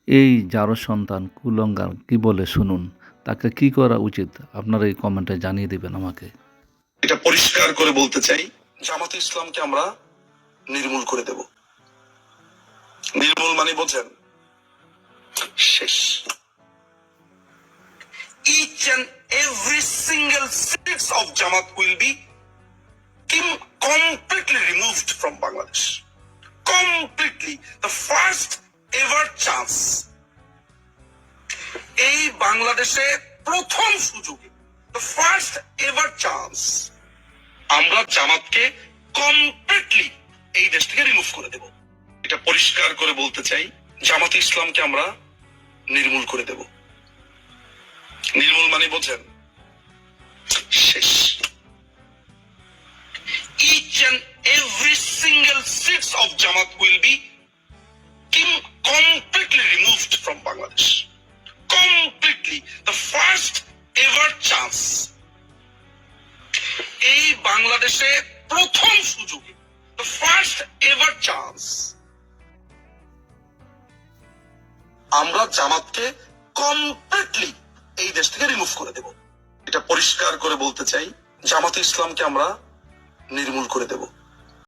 এই যারো সন্তান কুলঙ্গার কি বলে শুনুন, তাকে কি করা উচিত আপনারা এই কমেন্টে জানিয়ে দিবেন আমাকে। এটা পরিষ্কার করে বলতে চাই, জামাতে ইসলামকে আমরা নির্মূল করে দেব। নির্মূল মানে বোঝেন, শেষ। Each and every single seats of Jamaat will be completely removed from Bangladesh. Completely. The first ever chance. এই বাংলাদেশে প্রথম সুযোগে, the first ever chance, আমরা জামাতকে কমপ্লিটলি এই দেশ থেকে রিমুভ করে দেব। এটা পরিষ্কার করে বলতে চাই, জামাতে ইসলামকে আমরা নির্মূল করে দেব। নির্মূল মানে বোঝেন, শেষ। Each and every single seats of Jamaat will be completely removed from Bangladesh. Completely. The first ever chance. এই বাংলাদেশে প্রথম সুযোগে, the first ever chance, আমরা জামাতকে কমপ্লিটলি এই দেশ থেকে রিমুভ করে দেব। এটা পরিষ্কার করে বলতে চাই, জামাতে ইসলামকে আমরা নির্মূল করে দেব।